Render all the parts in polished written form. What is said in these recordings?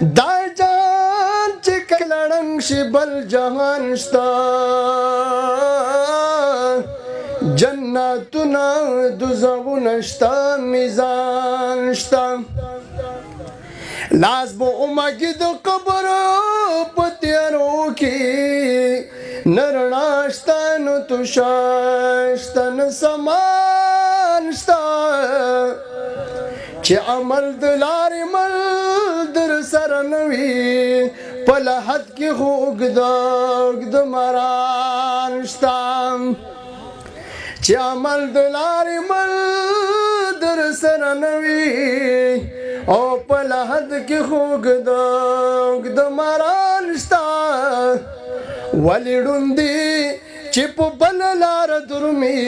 دا جان چې کله ړنګ شي بل جهان شته جنتونه دوزخونه شته میزان شته لاس به اومږي د قبر په تیارو کې نه رڼا شته نو توشه شته نه سامان شته چې عمل د لارې مل در سره نه وي په لحد کې خو اوږد مران شته چې عمل د لارې مل در سره نه وي او په لحد کې خو اوږد مران شته ولې ړوندې چې په بله لاره درومي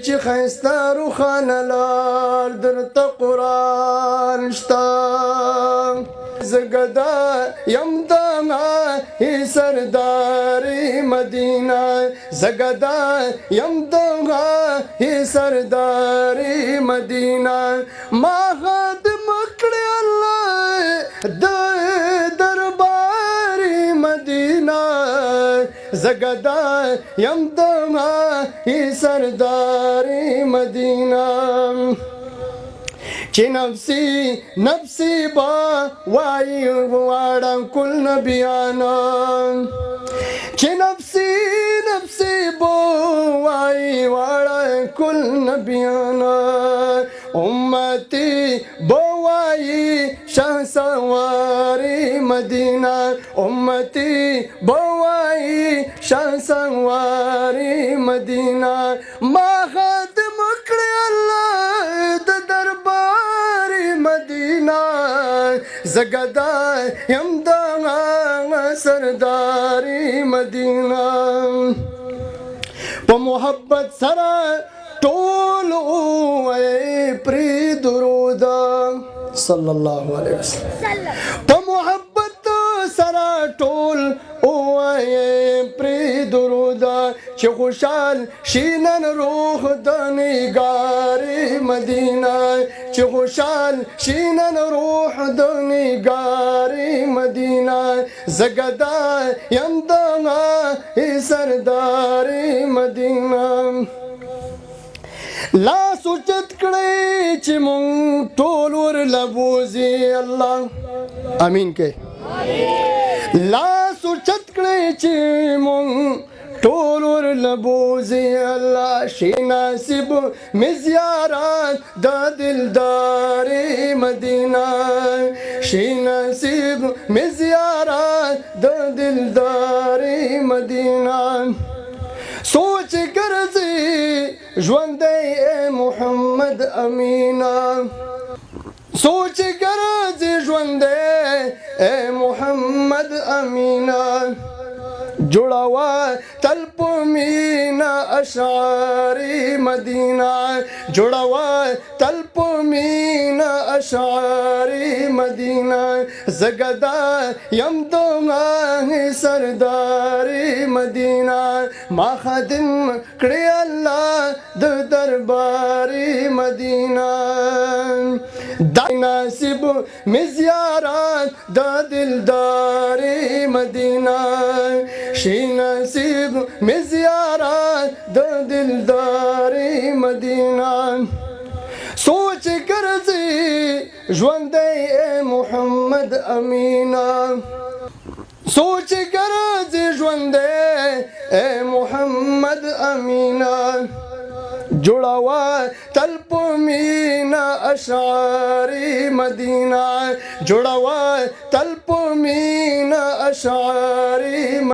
چې ښایسته روښانه لار درته قرآن شته زه ګدا یم د ماهي سردارې مدینه زه ګدا یم د ماهي سردارې مدینه ما خدم کړی الله د دربارې مدینه زه ګدا یم د ماهي سردارې مدینه چې نفسي نفسي با وایي غواړم کل نبیانا چې نفسي نفسي با وایي غواړم کل نبیانا امتي با وایي شه سوارې مدینه امتي با وایي شه سوارې مدینه ما خدم کړی الله د دربارې مدینه زه ګدا یم د سردارې مدینه په محبت سره ټول ووایي پرې درود صلی الله علیه وسلم په محبت سره ټول ووایي پرې درود چې خوشحال شي نن روح د نگارې مدینه چې خوشحال شي نن روح د نگارې مدینه زه ګدا یم د ماهي سردارې مدینه لاس اوچت کړی چې مونږ ټول ورله بوځي الله امین کې لاس اوچت کړی چې مونږ ټول ورله بوځي الله شي نصیب مې زیارت د دلدارې مدینه شي نصیب مې زیارت د دلدارې مدینه سوچ ګرځي ژوندی محمد امینا سوچ ګرځي ژوندی محمد امینا جوړوا تل په مینا اشعارې مدینه جوړوا تل په مینا اشعارې مدینه زه ګدا یم د ماهي سردارې مدینه ما خادم کړی الله د دربارې مدینه دا نصیب مې زیارت د دلدارې مدینه شي نصیب مې زیارت د دلدارې مدینه سوچ ګرځي ژوندی محمد امینا سوچ ګرځي ژوندی محمد امینا جوړوا تل په مینا اشعارې مدینه جوړوا تل په مینا اشعارې